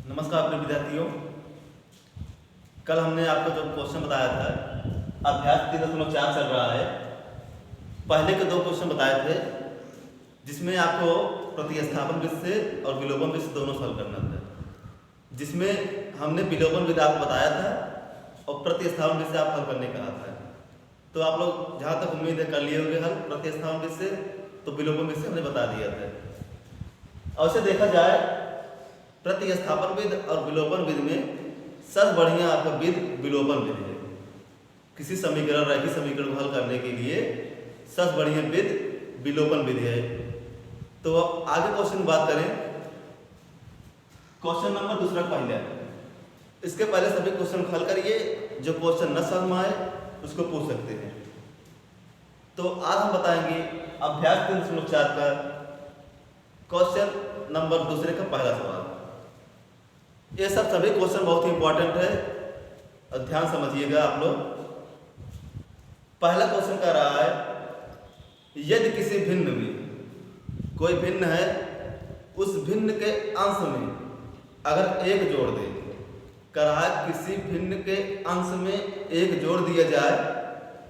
नमस्कार प्रिय विद्यार्थियों। कल हमने आपको जो क्वेश्चन बताया था अभ्यास 3.4 चल रहा है। पहले के दो क्वेश्चन बताए थे जिसमें आपको प्रतिस्थापन विधि से और विलोपन विधि से दोनों सॉल्व करना था। जिसमें हमने विलोपन विधि आपको बताया था और प्रतिस्थापन विधि से आप हल करने कहा था। तो आप लोग जहाँ तक उम्मीद है कर लिए होंगे हल प्रतिस्थापन विधि से, तो विलोपन विधि से हमने बता दिया था। और उसे देखा जाए प्रतिस्थापन विधि और विलोपन विधि में सबसे बढ़िया आपका विधि विलोपन विधि है। किसी समीकरण रैखिक समीकरण को हल करने के लिए सबसे बढ़िया विधि विलोपन विधि है। तो अब आगे क्वेश्चन की बात करें। क्वेश्चन नंबर दूसरा पहले, इसके पहले सभी क्वेश्चन हल करिए। जो क्वेश्चन न समझ में आए उसको पूछ सकते हैं। तो आज हम बताएंगे अभ्यास 3.4 का क्वेश्चन नंबर दूसरे का पहला सवाल। ये सब सभी क्वेश्चन बहुत ही इंपॉर्टेंट है और ध्यान समझिएगा आप लोग। पहला क्वेश्चन कह रहा है यदि किसी भिन्न में कोई भिन्न है, उस भिन्न के अंश में अगर एक जोड़ दे, कह रहा है किसी भिन्न के अंश में एक जोड़ दिया जाए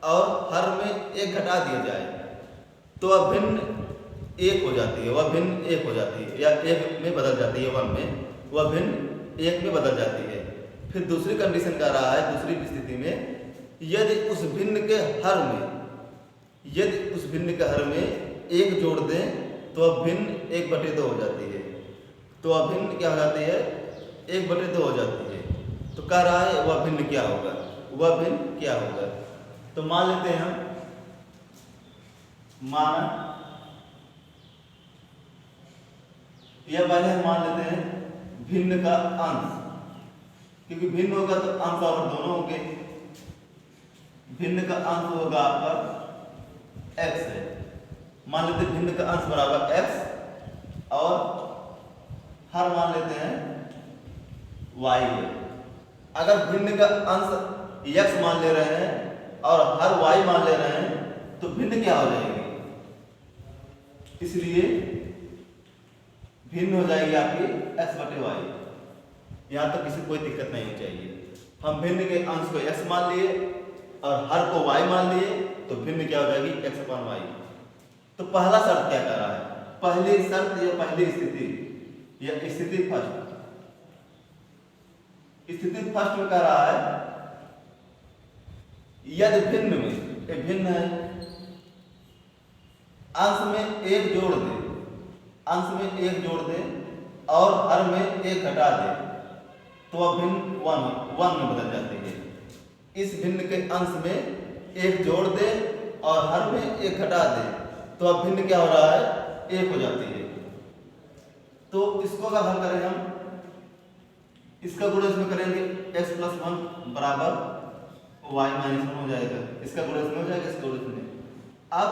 और हर में एक घटा दिया जाए तो वह भिन्न एक हो जाती है, वह भिन्न एक हो जाती है या एक में बदल जाती है, वन में वह भिन्न एक में बदल जाती है। फिर दूसरी कंडीशन कर रहा है, दूसरी स्थिति में यदि उस भिन्न के हर में एक जोड़ दें तो वह भिन्न 1/2 हो जाती है। तो वह भिन्न क्या हो जाती है? 1/2 हो जाती है। तो कह रहा है वह भिन्न क्या होगा, वह भिन्न क्या होगा। तो मान लेते हैं हम, या पहले हम मान लेते हैं भिन्न का अंश, क्योंकि भिन्न होगा तो अंश और दोनों होंगे। भिन्न का अंश होगा आपका x है। मान लेते हैं भिन्न का अंश बराबर x और हर मान लेते हैं y है। अगर भिन्न का अंश x मान ले रहे हैं और हर y मान ले रहे हैं तो भिन्न क्या हो जाएगी? इसलिए भिन्न हो जाएगी आपकी x/y। यहाँ तक किसी कोई दिक्कत नहीं होनी चाहिए। हम भिन्न के अंश को x मान लिए और हर को y मान लिए तो भिन्न क्या हो जाएगी? x/y। तो पहला शर्त क्या कर रहा है? पहली शर्त या पहली स्थिति या स्थिति फर्स्ट, स्थिति फर्स्ट में कह रहा है यदि भिन्न में भिन्न है, अंश में एक जोड़ दे, अंश में एक जोड़ दे और हर में एक घटा दे तो वह भिन्न वन में बदल जाती है। इस भिन्न के अंश में एक जोड़ दे और हर में एक घटा दे तो वह भिन्न क्या हो रहा है? एक हो जाती है। तो इसको अगर हल करें हम, इसका गुणा इसमें करेंगे x+1 बराबर y-1 हो जाएगा। इसका गुणा इसमें हो जाएगा, इसका गुणा इसमें। अब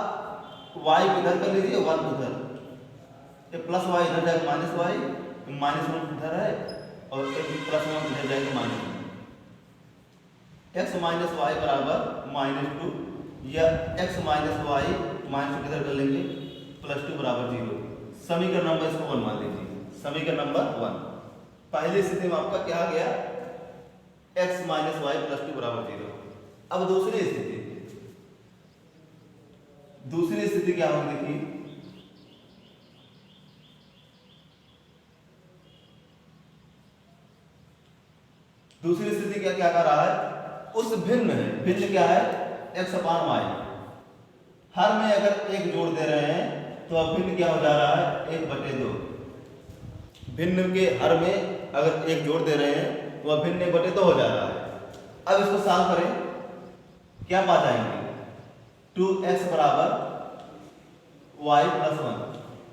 y इधर कर लीजिए, 1 उधर, प्लस वाई इधर जाएगा -y, -1 इधर है और +1 इधर जाएगा -1। x - y बराबर -2 या x - y -2 इधर कर लेंगे +2 बराबर 0। समीकरण नंबर इसको 1 मान लीजिए। समीकरण नंबर 1 पहली स्थिति में आपका क्या आ गया? x - y +2 बराबर 0। अब दूसरी स्थिति, दूसरी स्थिति क्या होगी? देखिए दूसरी स्थिति क्या क्या कर रहा है? उस भिन्न है, भिन्न क्या है? x/y। हर में अगर एक जोड़ दे रहे हैं तो अब भिन्न क्या हो जा रहा है? 1/2। भिन्न के हर में अगर एक जोड़ दे रहे हैं तो वह भिन्न 1/2 हो जा रहा है। अब इसको सॉल्व करें, क्या पा जाएंगे? 2x बराबर y+1।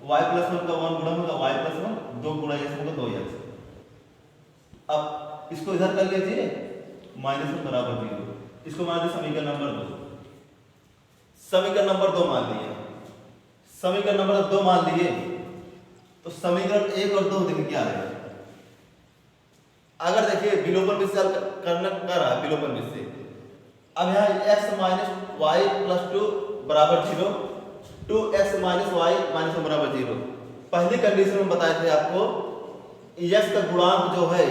y+1 का 1 गुणा होगा y+1, 2 गुणा x होगा 2x। अब इसको इधर कर लीजिए -1 बराबर 0। इसको मान लीजिए समीकरण नंबर 2। समीकरण नंबर 2 मान लिए। समीकरण नंबर 2 मान लिए तो समीकरण 1 और 2 देखिए क्या है। अगर देखिए विलोपन विधि से करना कर रहा है, विलोपन विधि से। अब यहाँ x - y+2 बराबर 0, 2x - y -1 बराबर 0। पहली कंडीशन में बताए थे आपको यक्स का गुणांक जो है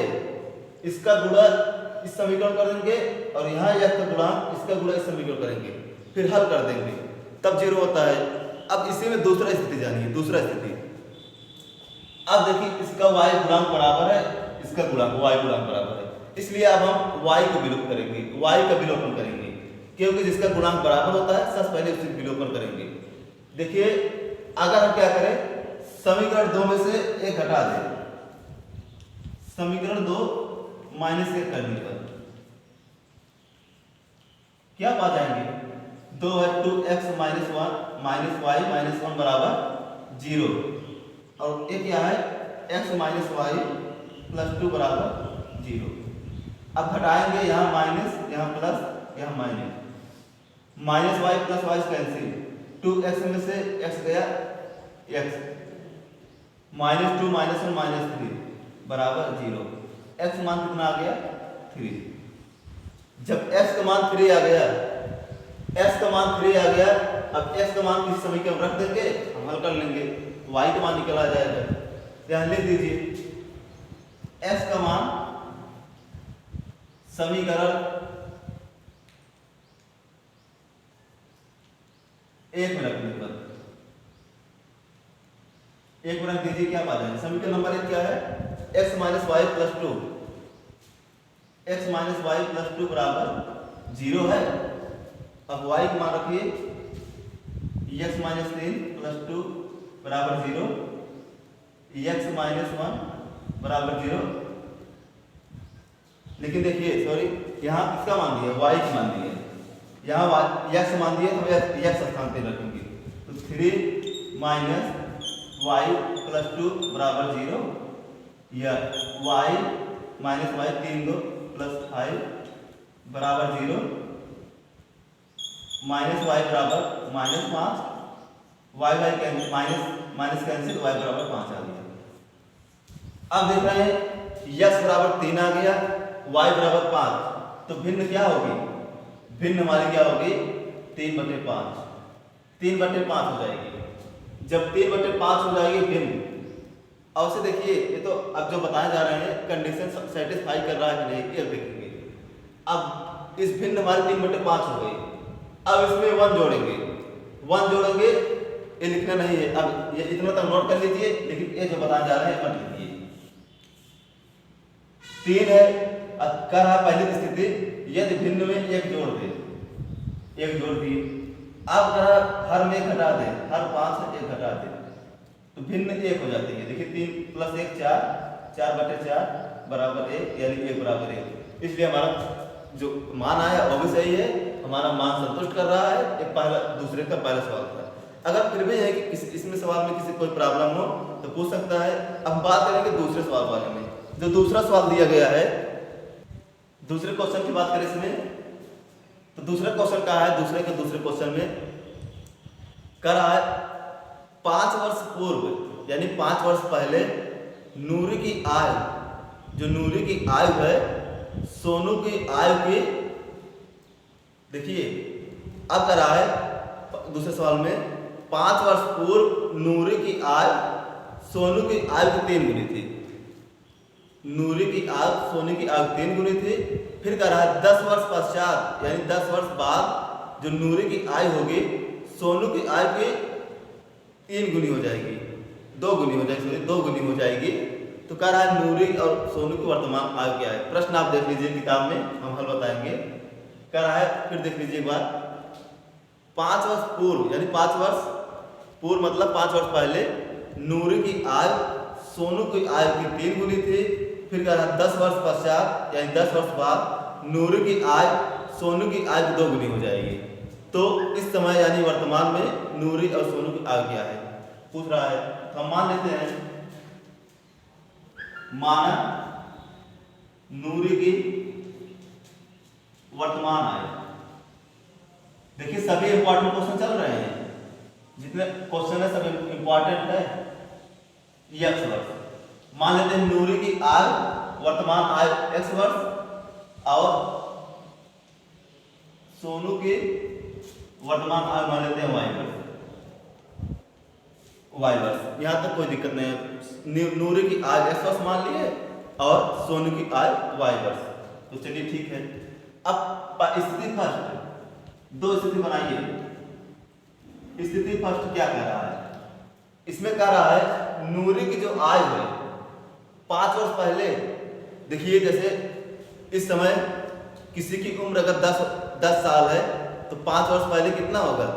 इसका गुणा इस समीकरण कर देंगे और यहाँ यक्स का गुणांक इसका गुणा इस समीकरण करेंगे, फिर हल कर देंगे, तब 0 होता है। अब इसी में दूसरा स्थिति जानिए। दूसरा स्थिति, अब देखिए इसका y गुणांक बराबर है इसका गुणांक y गुणांक बराबर है, इसलिए अब हम y को विलोप करेंगे, y का विलोपन करेंगे, क्योंकि जिसका गुणांक बराबर होता है सबसे पहले उससे विलोपन करेंगे। देखिए अगर हम क्या करें, समीकरण 2 में से 1 घटा दें, समीकरण 2 -1 करने पर क्या पा जाएंगे, 2 है 2x - 1 - y - 1 बराबर 0, और ये क्या है x - y + 2 बराबर 0। अब घटाएंगे, यहाँ माइनस यहाँ प्लस यहाँ minus, -y + y cancel, 2x में से x गया x, -2 - 1 - 3 बराबर 0। x मान कितना आ गया 3। जब x का मान 3 आ गया, x का मान 3 आ गया, अब x का मान किसी समीकरण रख देंगे, हम हल कर लेंगे, y का मान निकल आ जाएगा। ध्यान लिख दीजिए, x का मान समीकरण 1 में रखने पर 1 में रख दीजिए, क्या पा जाएंगे, समीकरण नंबर 1 क्या है, x - y + 2, x - y + 2 बराबर 0 है। अब y का मान रखिए, x - 3 + 2 बराबर 0, x - 1 बराबर 0। लेकिन देखिए सॉरी, यहाँ किसका मान दिया, y की मान दी है, यहाँ x मान दिया तो x स्थान पे रखेंगे, तो 3 - y + 2 बराबर 0, या y - y 3 2 + 5 बराबर 0, -y बराबर -5, y cancel, minus cancel, y बराबर 5 आ गया। अब देख रहे हैं x बराबर 3 आ गया, y बराबर 5, तो भिन्न क्या होगी, भिन्न हमारी क्या होगी 3/5, 3/5 हो जाएगी। जब 3/5 हो जाएगी भिन्न, अब से देखिए ये तो अब जो बताए जा रहे हैं कंडीशन सेटिस्फाई कर रहा है कि नहीं, ये देखेंगे। अब इस भिन्न हमारी 3/5 हो गई, अब इसमें 1 जोड़ेंगे, 1 जोड़ेंगे, ये लिखना नहीं है, अब ये इतना तक नोट कर लीजिए, लेकिन ये जो बताए जा रहे हैं मत लिखिए। 3 है, कर रहा पहली स्थिति, यदि भिन्न में 1 जोड़ दे, 1 जोड़ दिए, अब करा हर में 1 घटा दे, हर 5 से 1 घटा दे, तो भिन्न 1 हो जाती है। देखिए 3 + 1 4, 4/4 बराबर 1, यानी 1 बराबर 1। इसलिए हमारा जो मान आया वो भी सही है, हमारा मान संतुष्ट कर रहा है। एक पहला दूसरे का पहला सवाल था। अगर फिर भी है कि इसमें सवाल में किसी कोई प्रॉब्लम हो तो पूछ सकता है। अब बात करेंगे दूसरे सवाल बारे में। जो दूसरा सवाल दिया गया है, दूसरे क्वेश्चन की बात करें इसमें, तो दूसरा क्वेश्चन कहा है, दूसरे क्वेश्चन में कह रहा है 5 वर्ष पूर्व यानी 5 वर्ष पहले नूरी की आयु, जो नूरी की आयु है सोनू की आयु की, देखिए अब कह रहा है दूसरे सवाल में 5 वर्ष पूर्व नूरी की आयु सोनू की आयु की 3 गुनी थी। नूरी की आयु सोनू की आयु 3 गुनी थी। फिर कह रहा है 10 वर्ष पश्चात यानी 10 वर्ष बाद जो नूरी की आयु होगी सोनू की आयु की 3 गुनी हो जाएगी, 2 गुनी हो जाएगी, 2 गुनी हो जाएगी। तो कह रहा है नूरी और सोनू की वर्तमान आयु क्या है। प्रश्न आप देख लीजिए किताब में, हम हल बताएंगे। कह रहा है, फिर देख लीजिए एक बार, 5 वर्ष पूर्व यानी 5 वर्ष पूर्व मतलब 5 वर्ष पहले नूरी की आयु सोनू की आयु की 3 गुनी थी। फिर कह रहा है 10 वर्ष पश्चात यानी 10 वर्ष बाद नूरी की आयु सोनू की आयु की 2 गुनी हो जाएगी। तो इस समय यानी वर्तमान में नूरी और सोनू की आयु क्या है पूछ रहा है। तो हम मान लेते हैं, माना नूरी की वर्तमान आयु। देखिए सभी इंपॉर्टेंट क्वेश्चन चल रहे हैं, जितने क्वेश्चन है सब इंपॉर्टेंट है। x वर्ष मान लेते हैं, नूरी की आयु वर्तमान आयु x वर्ष और सोनू की वर्तमान आयु मान लेते हैं y वर्ष। वाई वर्स। यहाँ तक कोई दिक्कत नहीं है। नूरे की आय एक्स वर्स मान लिए और सोनू की आय वाई वर्स। तो चलिए ठीक है। अब स्थिति फर्स्ट, दो स्थिति बनाइए। स्थिति फर्स्ट क्या कह रहा है? इसमें कह रहा है नूरे की जो आय है 5 वर्ष पहले, देखिए जैसे इस समय किसी की उम्र अगर 10 साल है तो 5 वर्ष पहले कितना होगा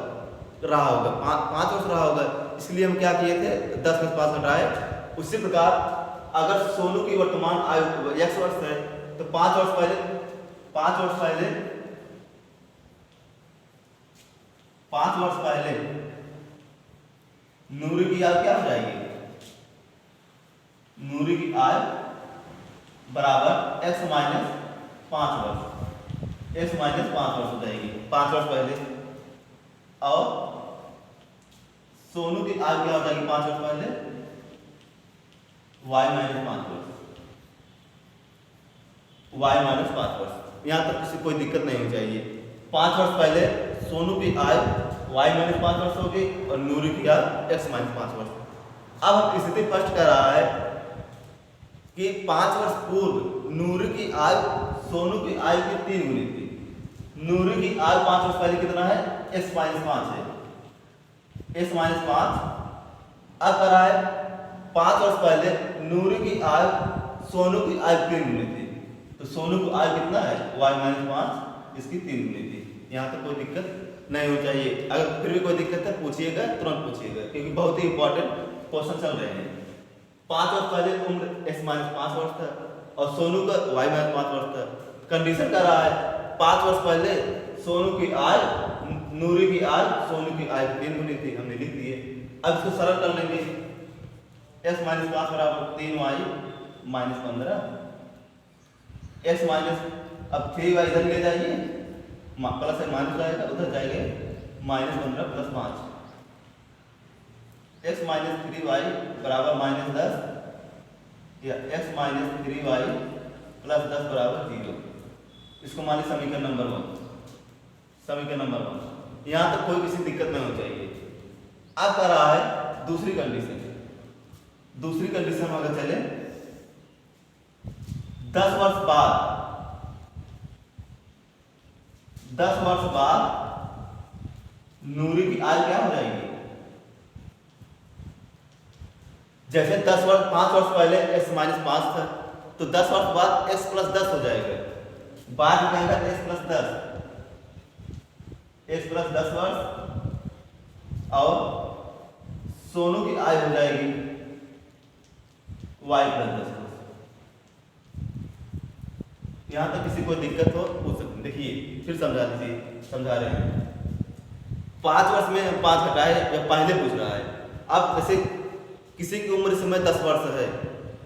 रहा होगा? 5 वर्ष रहा होगा। इसलिए हम क्या किए थे, 10 में 5 घटाए। उसी प्रकार अगर सोनू की वर्तमान आयु x वर्ष है तो 5 वर्ष पहले 5 वर्ष पहले नूरी की आयु क्या हो जाएगी? नूरी की आयु बराबर x माइनस 5 वर्ष, x माइनस 5 वर्ष हो जाएगी 5 वर्ष पहले। और सोनू की आयु क्या हो जाएगी 5 वर्ष पहले? y माइनस 5 वर्ष, y माइनस 5 वर्ष। यहां तक किसी कोई दिक्कत नहीं होनी चाहिए। 5 वर्ष पहले सोनू की आयु y माइनस 5 वर्ष होगी और नूरी की आयु x माइनस 5 वर्ष। अब हम स्थिति फर्स्ट कर रहा है कि 5 वर्ष पूर्व नूरी की आयु सोनू की आयु की 3 गुनी थी। नूरी की आयु 5 वर्ष पहले कितना है? x माइनस 5 है, x माइनस 5। अब कर रहा है 5 वर्ष पहले नूरी की आयु सोनू की आयु 3 गुनी थी। तो सोनू की आयु कितना है? y माइनस 5, इसकी 3 गुनी थी। यहाँ तक कोई दिक्कत नहीं होनी चाहिए। अगर फिर भी कोई दिक्कत है पूछिएगा, तुरंत पूछिएगा, क्योंकि बहुत ही इंपॉर्टेंट क्वेश्चन चल रहे हैं। 5 वर्ष पहले उम्र x माइनस 5 वर्ष था और सोनू का y माइनस 5 वर्ष था। कंडीशन कर रहा है 5 वर्ष पहले सोनू की आयु नूरी की आयु सोनू की आयु 3 गुनी थी, हमने लिख दिए। अब इसको सरल कर लेंगे। x माइनस 5 बराबर 3y माइनस 15, x माइनस, अब 3y इधर ले जाइए, प्लस है माइनस जाएगा, उधर जाएंगे minus 15 plus 5, x minus 3y बराबर माइनस 10 या x माइनस 3y प्लस 10 बराबर 0। इसको मानिए समीकरण नंबर 1, समीकरण नंबर 1। यहां तक कोई किसी दिक्कत नहीं होनी चाहिए। अब कर रहा है दूसरी कंडीशन। दूसरी कंडीशन में अगर चले 10 वर्ष बाद नूरी की आयु क्या हो जाएगी? जैसे 5 वर्ष पहले x माइनस 5 था तो 10 वर्ष बाद x प्लस 10 हो जाएगा। बाद में आएगा x प्लस 10 वर्ष और सोनू की आयु हो जाएगी y प्लस 10 वर्ष। यहां तक किसी को दिक्कत हो पूछ सकते। देखिए फिर समझा रहे हैं। 5 वर्ष में हम 5 घटाए या पहले पूछ रहा है। अब जैसे किसी की उम्र इस समय 10 वर्ष है,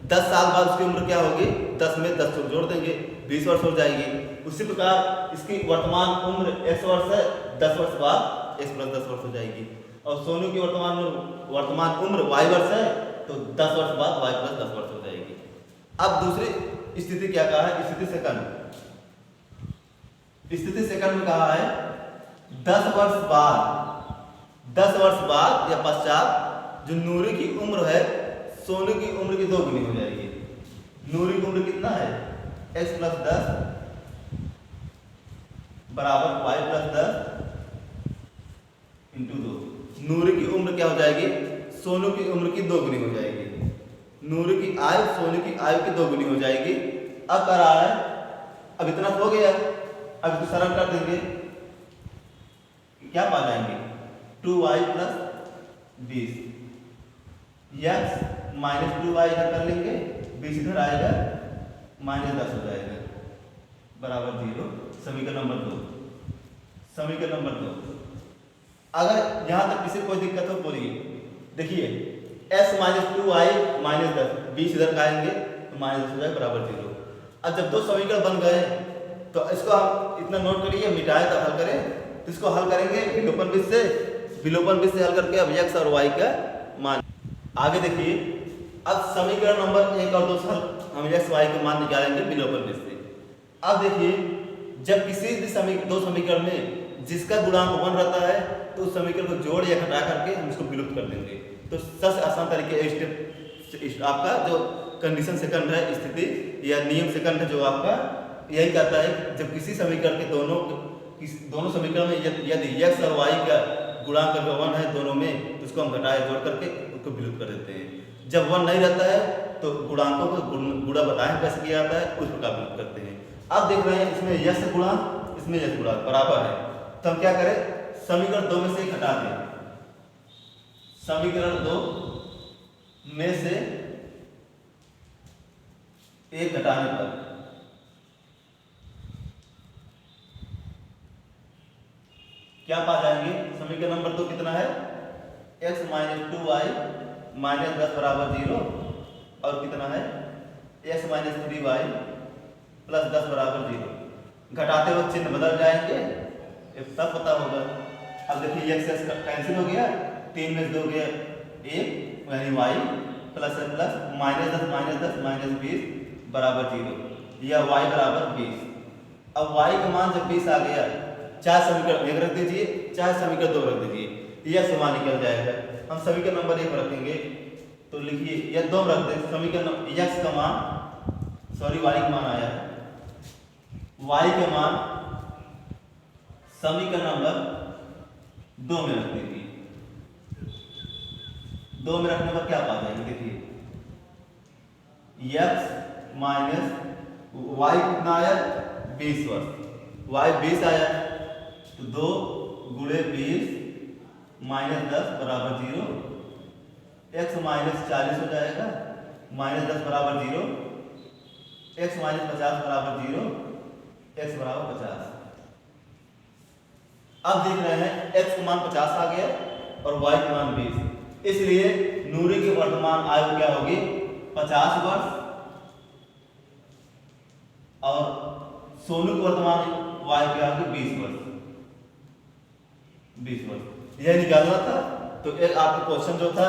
10 साल बाद उसकी उम्र क्या होगी? 10 में 10 जोड़ देंगे, 20 वर्ष हो जाएगी। उसी प्रकार इसकी वर्तमान उम्र x वर्ष है, 10 वर्ष बाद x प्लस 10 वर्ष हो जाएगी। और सोनू की वर्तमान उम्र y वर्ष है तो 10 वर्ष बाद y प्लस 10 वर्ष हो जाएगी। अब दूसरी स्थिति क्या कहा है? स्थिति सेकंड में कहा है 10 वर्ष बाद या पश्चात जो नूरी की उम्र है सोनू की उम्र की 2 गुनी हो जाएगी। नूरी की उम्र कितना है? x प्लस 10 बराबर y प्लस 10 इंटू 2। नूरी की उम्र क्या हो जाएगी? सोनू की उम्र की 2 गुनी हो जाएगी। नूरी की आयु सोनू की आयु की 2 गुनी हो जाएगी। अब कर रहा है, अब इतना हो गया, अब इसको सरल कर देंगे, क्या पा जाएंगे? 2y plus 20, x minus 2y इधर कर लेंगे, 20 इधर आएगा, माइनस 10 हो जाएगा बराबर 0। समीकरण नंबर 2। समीकरण नंबर 2। अगर यहां तक किसी कोई दिक्कत हो बोलिए। देखिए x माइनस 2y माइनस 10, 20 इधर का आएंगे तो माइनस 10 हो जाएगा बराबर 0। अब जब 2 समीकरण बन गए तो इसको हम इतना नोट करिए, मिटाए तो हल करें। तो इसको हल करेंगे विलोपन विधि से हल करके अब x और y का मान। आगे देखिए, अब समीकरण नंबर 1 और 2 से हम x y के मान निकालेंगे विलोपन विधि से। अब देखिए, जब किसी भी 2 समीकरण में जिसका गुणांक 1 रहता है तो उस समीकरण को जोड़ या घटा करके हम इसको विलुप्त कर देंगे। तो सबसे आसान तरीके स्टेप आपका जो कंडीशन सेकंड है, स्थिति या नियम सेकंड है, जो आपका यही कहता है जब किसी समीकरण के दोनों समीकरण में यदि x और y का गुणांक अगर 1 है दोनों में, तो उसको हम घटाए जोड़ करके उसको विलुप्त कर देते हैं। जब 1 नहीं रहता है तो गुणांकों को गुणा बताएं कैसे किया जाता है, उस प्रकार विलुप्त करते हैं। अब देख रहे हैं इसमें यश गुणांक, इसमें यश गुणांक बराबर है, तो हम क्या करें, समीकरण 2 में से घटा दें। समीकरण 2 में से एक घटाने पर क्या पा जाएंगे, समीकरण नंबर 2 कितना है, x माइनस 2y माइनस 10 बराबर 0, और कितना है x माइनस 3y प्लस 10 बराबर 0। घटाते वक्त चिन्ह बदल जाएंगे, सब पता होगा। अब देखिए x कैंसिल हो गया, 3 में 2 गया 1, यानी y plus plus minus 10 minus 20 बराबर 0, या y बराबर 20। अब y का मान जब 20 आ गया, चाहे समीकरण 1 रख दीजिए, चाहे समीकरण 2 रख दीजिए, यह समान निकल जाएगा। हम समीकरण नंबर 1 रखेंगे, तो लिखिए यह 2 रख दें, समीकरण x का मान, सॉरी y का मान आया है, y के मान समीकरण नंबर 2 में रख दीजिए। 2 में रखने पर क्या पा जाएंगे, देखिए x माइनस y कितना आया 20 वर्ष, y 20 आया, तो 2 गुणे 20 माइनस 10 बराबर 0, x माइनस 40 हो जाएगा, माइनस 10 बराबर 0, x माइनस 50 बराबर 0, x बराबर 50। अब देख रहे हैं x का मान 50 आ गया और y का मान 20, इसलिए नूरी की वर्तमान आयु क्या होगी 50 वर्ष, और सोनू की वर्तमान आयु क्या होगी 20 वर्ष। 20 वर्ष यह निकालना था। तो एक आपका क्वेश्चन जो था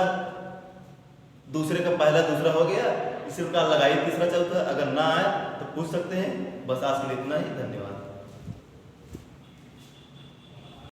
दूसरे का पहला दूसरा हो गया, इसी प्रकार लगाइए तीसरा चौथा, अगर ना आए तो पूछ सकते हैं। बस आज के लिए इतना ही, धन्यवाद।